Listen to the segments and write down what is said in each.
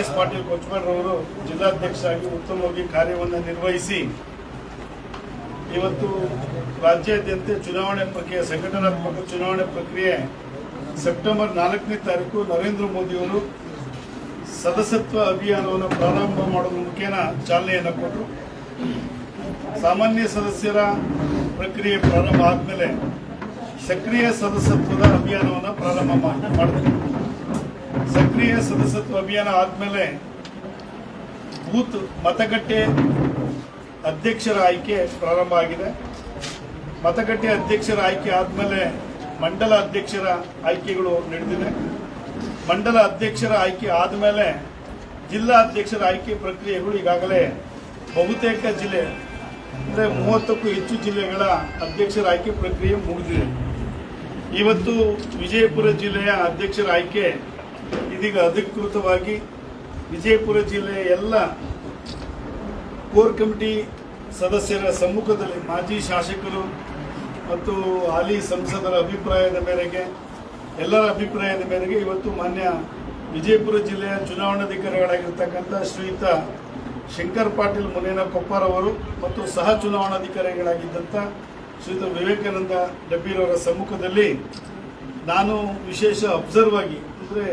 S Patil ಕೊಚ್ಚಬಾಡ್ರವರು ಜಿಲ್ಲಾಧ್ಯಕ್ಷರಾಗಿ ಉತ್ತಮವಾಗಿ ಕಾರ್ಯವನ್ನು ನಿರ್ವಹಿಸಿ ಇವತ್ತು ರಾಜ್ಯಾದ್ಯಂತ ಚುನಾವಣೆ ಪ್ರಕ್ರಿಯೆ ಸಂಘಟನಾತ್ಮಕ ಚುನಾವಣೆ ಪ್ರಕ್ರಿಯೆ ಸೆಪ್ಟೆಂಬರ್ 4ನೇ ತಾರೀಕು ನರೇಂದ್ರ ಮೋದಿಯವರು ಸದಸ್ಯತ್ವ ಅಭಿಯಾನವನ್ನು ಪ್ರಾರಂಭ ಮಾಡೋದ್ರ ಮುಖೇನ ಚಾಲನೆಯನ್ನು ಕೊಟ್ಟರು. ಸಾಮಾನ್ಯ ಸದಸ್ಯರ ಪ್ರಕ್ರಿಯೆ ಪ್ರಾರಂಭ ಆದಮೇಲೆ ಸಕ್ರಿಯ ಸದಸ್ಯತ್ವದ ಅಭಿಯಾನವನ್ನು ಪ್ರಾರಂಭ ಮಾಡಿದ್ರು. ಸಕ್ರಿಯ ಸದಸ್ಯತ್ವ ಅಭಿಯಾನ ಆದಮೇಲೆ ಬೂತ್ ಮತಗಟ್ಟೆ ಅಧ್ಯಕ್ಷರ ಆಯ್ಕೆ ಪ್ರಾರಂಭ ಆಗಿದೆ. ಮತಗಟ್ಟೆ ಅಧ್ಯಕ್ಷರ ಆಯ್ಕೆ ಆದಮೇಲೆ ಮಂಡಲ ಅಧ್ಯಕ್ಷರ ಆಯ್ಕೆಗಳು ನಡೆದಿದೆ. ಮಂಡಲ ಅಧ್ಯಕ್ಷರ ಆಯ್ಕೆ ಆದಮೇಲೆ ಜಿಲ್ಲಾ ಅಧ್ಯಕ್ಷರ ಆಯ್ಕೆ ಪ್ರಕ್ರಿಯೆಗಳು ಈಗಾಗಲೇ ಬಹುತೇಕ ಜಿಲ್ಲೆ ಅಂದರೆ 30ಕ್ಕೂ ಹೆಚ್ಚು ಜಿಲ್ಲೆಗಳ ಅಧ್ಯಕ್ಷರ ಆಯ್ಕೆ ಪ್ರಕ್ರಿಯೆ ಮುಗಿದಿದೆ. ಇವತ್ತು ವಿಜಯಪುರ ಜಿಲ್ಲೆಯ ಅಧ್ಯಕ್ಷರ ಆಯ್ಕೆ ಇದೀಗ ಅಧಿಕೃತವಾಗಿ ವಿಜಯಪುರ ಜಿಲ್ಲೆಯ ಎಲ್ಲ ಕೋರ್ ಕಮಿಟಿ ಸದಸ್ಯರ ಸಮ್ಮುಖದಲ್ಲಿ ಮಾಜಿ ಶಾಸಕರು ಮತ್ತು ಹಾಲಿ ಸಂಸದರ ಅಭಿಪ್ರಾಯದ ಮೇರೆಗೆ ಎಲ್ಲರ ಅಭಿಪ್ರಾಯದ ಮೇರೆಗೆ ಇವತ್ತು ಮಾನ್ಯ ವಿಜಯಪುರ ಜಿಲ್ಲೆಯ ಚುನಾವಣಾಧಿಕಾರಿಗಳಾಗಿರ್ತಕ್ಕಂಥ ಶ್ರೀಯುತ ಶಂಕರ್ ಪಾಟೀಲ್ ಮುನೇನಕೊಪ್ಪರ್ ಅವರು ಮತ್ತು ಸಹ ಚುನಾವಣಾಧಿಕಾರಿಗಳಾಗಿದ್ದಂಥ ಶ್ರೀಯುತ ವಿವೇಕಾನಂದ ಡಬ್ಬಿರವರ ಸಮ್ಮುಖದಲ್ಲಿ ನಾನು ವಿಶೇಷ ಅಬ್ಸರ್ವ್ ಆಗಿ ಅಂದರೆ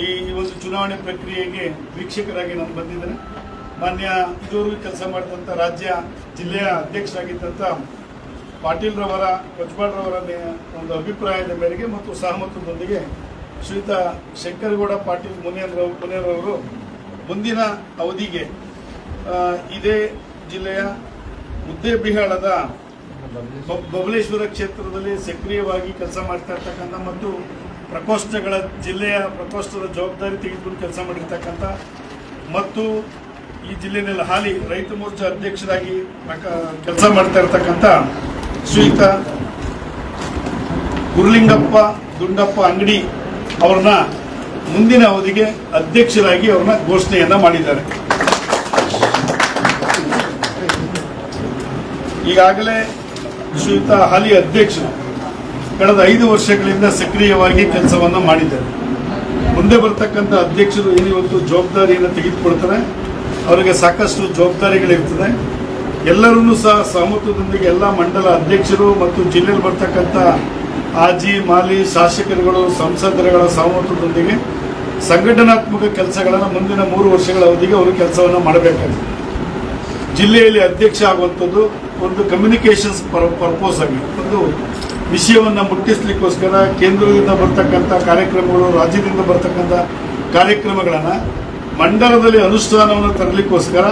ಈ ಒಂದು ಚುನಾವಣೆ ಪ್ರಕ್ರಿಯೆಗೆ ವೀಕ್ಷಕರಾಗಿ ನಾನು ಬಂದಿದ್ದೇನೆ. ಮಾನ್ಯ ಇದುವರೆಗೂ ಕೆಲಸ ಮಾಡಿದಂಥ ರಾಜ್ಯ ಜಿಲ್ಲೆಯ ಅಧ್ಯಕ್ಷರಾಗಿದ್ದಂಥ ಪಾಟೀಲ್ರವರ ಕೊಚ್ಚಬಾಡ್ರವರ ಒಂದು ಅಭಿಪ್ರಾಯದ ಮೇರೆಗೆ ಮತ್ತು ಸಹಮತದೊಂದಿಗೆ ಶ್ರೀಯುತ ಶಂಕರಗೌಡ ಪಾಟೀಲ್ ಮುನೇರವರು ಮುಂದಿನ ಅವಧಿಗೆ ಇದೇ ಜಿಲ್ಲೆಯ ಮುದ್ದೇಬಿಹಾಳದ ಬಬಲೇಶ್ವರ ಕ್ಷೇತ್ರದಲ್ಲಿ ಸಕ್ರಿಯವಾಗಿ ಕೆಲಸ ಮಾಡ್ತಾ ಇರ್ತಕ್ಕಂಥ ಮತ್ತು ಪ್ರಕೋಷ್ಠಗಳ ಜಿಲ್ಲೆಯ ಪ್ರಕೋಷ್ಠದ ಜವಾಬ್ದಾರಿ ತೆಗೆದುಕೊಂಡು ಕೆಲಸ ಮಾಡಿರ್ತಕ್ಕಂಥ ಮತ್ತು ಈ ಜಿಲ್ಲೆಯಲ್ಲಿ ಹಾಲಿ ರೈತ ಮೋರ್ಚಾ ಅಧ್ಯಕ್ಷರಾಗಿ ಕೆಲಸ ಮಾಡ್ತಾ ಇರ್ತಕ್ಕಂಥ ಶ್ರೀಯುತ ಗುರುಲಿಂಗಪ್ಪ ದುಂಡಪ್ಪ ಅಂಗಡಿ ಅವ್ರನ್ನ ಮುಂದಿನ ಅವಧಿಗೆ ಅಧ್ಯಕ್ಷರಾಗಿ ಅವ್ರನ್ನ ಘೋಷಣೆಯನ್ನ ಮಾಡಿದ್ದಾರೆ. ಈಗಾಗಲೇ ಶ್ರೀಯುತ ಹಾಲಿ ಅಧ್ಯಕ್ಷರು ಕಳೆದ 5 ವರ್ಷಗಳಿಂದ ಸಕ್ರಿಯವಾಗಿ ಕೆಲಸವನ್ನು ಮಾಡಿದ್ದಾರೆ. ಮುಂದೆ ಬರ್ತಕ್ಕಂಥ ಅಧ್ಯಕ್ಷರು ಏನಿವತ್ತು ಜವಾಬ್ದಾರಿಯನ್ನು ತೆಗೆದುಕೊಳ್ತಾರೆ ಅವರಿಗೆ ಸಾಕಷ್ಟು ಜವಾಬ್ದಾರಿಗಳಿರ್ತದೆ. ಎಲ್ಲರನ್ನೂ ಸಹ ಸಹಮತದೊಂದಿಗೆ ಎಲ್ಲ ಮಂಡಲ ಅಧ್ಯಕ್ಷರು ಮತ್ತು ಜಿಲ್ಲೆಯಲ್ಲಿ ಬರ್ತಕ್ಕಂಥ ಆಜಿ ಮಾಲಿ ಶಾಸಕರುಗಳು ಸಂಸದರುಗಳ ಸಹಮತದೊಂದಿಗೆ ಸಂಘಟನಾತ್ಮಕ ಕೆಲಸಗಳನ್ನು ಮುಂದಿನ 3 ವರ್ಷಗಳ ಅವಧಿಗೆ ಅವರು ಕೆಲಸವನ್ನು ಮಾಡಬೇಕಾಗಿದೆ. ಜಿಲ್ಲೆಯಲ್ಲಿ ಅಧ್ಯಕ್ಷ ಆಗುವಂಥದ್ದು ಒಂದು ಕಮ್ಯುನಿಕೇಷನ್ಸ್ ಪರ್ಪೋಸ್ ಆಗಿ ಒಂದು ವಿಷಯವನ್ನು ಮುಟ್ಟಿಸ್ಲಿಕ್ಕೋಸ್ಕರ ಕೇಂದ್ರದಿಂದ ಬರ್ತಕ್ಕಂಥ ಕಾರ್ಯಕ್ರಮಗಳು ರಾಜ್ಯದಿಂದ ಬರ್ತಕ್ಕಂಥ ಕಾರ್ಯಕ್ರಮಗಳನ್ನು ಮಂಡಲದಲ್ಲಿ ಅನುಷ್ಠಾನವನ್ನು ತರಲಿಕ್ಕೋಸ್ಕರ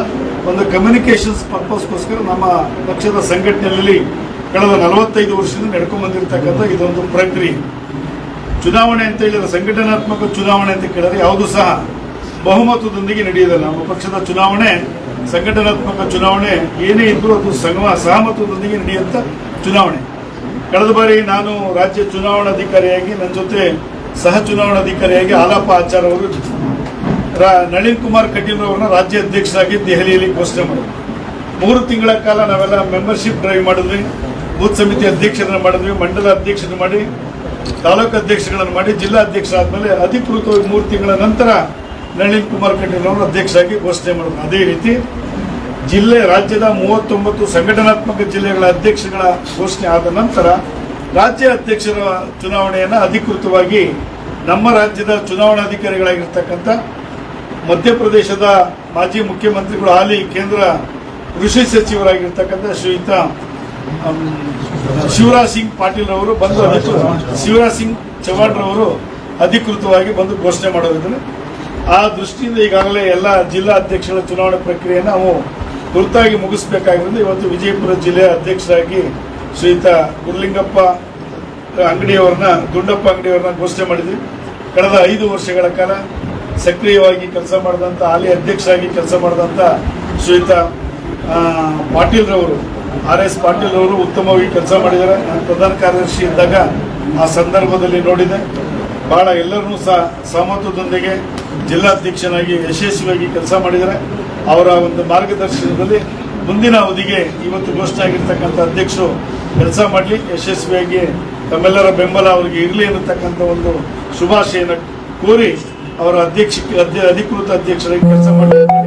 ಒಂದು ಕಮ್ಯುನಿಕೇಷನ್ಸ್ ಪರ್ಪಸ್ಗೋಸ್ಕರ ನಮ್ಮ ಪಕ್ಷದ ಸಂಘಟನೆಯಲ್ಲಿ ಕಳೆದ 45 ವರ್ಷದಿಂದ ನಡ್ಕೊಂಡು ಬಂದಿರತಕ್ಕಂಥ ಇದೊಂದು ಪ್ರಕ್ರಿಯೆ. ಚುನಾವಣೆ ಅಂತ ಹೇಳಿದ್ರೆ ಸಂಘಟನಾತ್ಮಕ ಚುನಾವಣೆ ಅಂತ ಕೇಳಿದ್ರೆ ಯಾವುದು ಸಹ ಬಹುಮತದೊಂದಿಗೆ ನಡೆಯೋದಿಲ್ಲ. ನಮ್ಮ ಪಕ್ಷದ ಚುನಾವಣೆ ಸಂಘಟನಾತ್ಮಕ ಚುನಾವಣೆ ಏನೇ ಇದ್ರೂ ಅದು ಸಹಮತದೊಂದಿಗೆ ನಡೆಯುವಂಥ ಚುನಾವಣೆ. ಕಳೆದ ಬಾರಿ ನಾನು ರಾಜ್ಯ ಚುನಾವಣಾಧಿಕಾರಿಯಾಗಿ ನನ್ನ ಜೊತೆ ಸಹ ಚುನಾವಣಾಧಿಕಾರಿಯಾಗಿ ಆಲಾಪ ಆಚಾರ್ ಅವರು ನಳಿನ್ ಕುಮಾರ್ ಕಟೀಲ್ ಅವರನ್ನ ರಾಜ್ಯ ಅಧ್ಯಕ್ಷರಾಗಿ ದೆಹಲಿಯಲ್ಲಿ ಘೋಷಣೆ ಮಾಡಿದ್ರು. 3 ತಿಂಗಳ ಕಾಲ ನಾವೆಲ್ಲ ಮೆಂಬರ್ಶಿಪ್ ಡ್ರೈವ್ ಮಾಡಿದ್ವಿ, ಬೂತ್ ಸಮಿತಿ ಅಧ್ಯಕ್ಷರನ್ನು ಮಾಡಿದ್ವಿ, ಮಂಡಲ ಅಧ್ಯಕ್ಷರನ್ನು ಮಾಡಿ, ತಾಲೂಕು ಅಧ್ಯಕ್ಷಗಳನ್ನು ಮಾಡಿ, ಜಿಲ್ಲಾ ಅಧ್ಯಕ್ಷ ಆದಮೇಲೆ ಅಧಿಕೃತವಾಗಿ 3 ತಿಂಗಳ ನಂತರ ನಳಿನ್ ಕುಮಾರ್ ಕಟೀಲ್ ಅವರು ಅಧ್ಯಕ್ಷರಾಗಿ ಘೋಷಣೆ ಮಾಡಿದ್ರು. ಅದೇ ರೀತಿ ರಾಜ್ಯದ 39 ಸಂಘಟನಾತ್ಮಕ ಜಿಲ್ಲೆಗಳ ಅಧ್ಯಕ್ಷಗಳ ಘೋಷಣೆ ಆದ ನಂತರ ರಾಜ್ಯ ಅಧ್ಯಕ್ಷರ ಚುನಾವಣೆಯನ್ನು ಅಧಿಕೃತವಾಗಿ ನಮ್ಮ ರಾಜ್ಯದ ಚುನಾವಣಾಧಿಕಾರಿಗಳಾಗಿರ್ತಕ್ಕಂಥ ಮಧ್ಯಪ್ರದೇಶದ ಮಾಜಿ ಮುಖ್ಯಮಂತ್ರಿಗಳು ಹಾಲಿ ಕೇಂದ್ರ ಕೃಷಿ ಸಚಿವರಾಗಿರ್ತಕ್ಕಂಥ ಶ್ರೀಯುತ ಶಿವರಾಜ್ ಸಿಂಗ್ ಪಾಟೀಲ್ ಅವರು ಬಂದು ಶಿವರಾಜ್ ಸಿಂಗ್ ಚೌಹಾಣ್ ರವರು ಅಧಿಕೃತವಾಗಿ ಬಂದು ಘೋಷಣೆ ಮಾಡೋದಿದ್ದಾರೆ. ಆ ದೃಷ್ಟಿಯಿಂದ ಈಗಾಗಲೇ ಎಲ್ಲ ಜಿಲ್ಲಾ ಅಧ್ಯಕ್ಷರ ಚುನಾವಣೆ ಪ್ರಕ್ರಿಯೆಯನ್ನು ನಾವು ತುರ್ತಾಗಿ ಮುಗಿಸಬೇಕಾಗಿರೋದು. ಇವತ್ತು ವಿಜಯಪುರ ಜಿಲ್ಲೆಯ ಅಧ್ಯಕ್ಷರಾಗಿ ಶ್ರೀಯುತ ಗುರುಲಿಂಗಪ್ಪ ಅಂಗಡಿಯವರನ್ನ ದುಂಡಪ್ಪ ಅಂಗಡಿಯವರನ್ನ ಘೋಷಣೆ ಮಾಡಿದ್ವಿ. ಕಳೆದ 5 ವರ್ಷಗಳ ಕಾಲ ಸಕ್ರಿಯವಾಗಿ ಕೆಲಸ ಮಾಡಿದಂಥ ಹಾಲಿ ಅಧ್ಯಕ್ಷರಾಗಿ ಕೆಲಸ ಮಾಡಿದಂಥ ಶ್ರೀಯುತ ಪಾಟೀಲ್ರವರು RS ಪಾಟೀಲ್ ಅವರು ಉತ್ತಮವಾಗಿ ಕೆಲಸ ಮಾಡಿದ್ದಾರೆ. ನಾನು ಪ್ರಧಾನ ಕಾರ್ಯದರ್ಶಿ ಇದ್ದಾಗ ಆ ಸಂದರ್ಭದಲ್ಲಿ ನೋಡಿದೆ. ಬಹಳ ಎಲ್ಲರನ್ನೂ ಸಹ ಸಹಮತದೊಂದಿಗೆ ಜಿಲ್ಲಾಧ್ಯಕ್ಷನಾಗಿ ಯಶಸ್ವಿಯಾಗಿ ಕೆಲಸ ಮಾಡಿದ್ದಾರೆ. ಅವರ ಒಂದು ಮಾರ್ಗದರ್ಶನದಲ್ಲಿ ಮುಂದಿನ ಅವಧಿಗೆ ಇವತ್ತು ಘೋಷಣೆ ಆಗಿರ್ತಕ್ಕಂಥ ಅಧ್ಯಕ್ಷರು ಕೆಲಸ ಮಾಡಲಿ, ಯಶಸ್ವಿಯಾಗಿ ತಮ್ಮೆಲ್ಲರ ಬೆಂಬಲ ಅವರಿಗೆ ಇರಲಿ ಅನ್ನತಕ್ಕಂಥ ಒಂದು ಶುಭಾಶಯನ ಕೋರಿ ಅವರ ಅಧಿಕೃತ ಅಧ್ಯಕ್ಷರಾಗಿ ಕೆಲಸ ಮಾಡಿ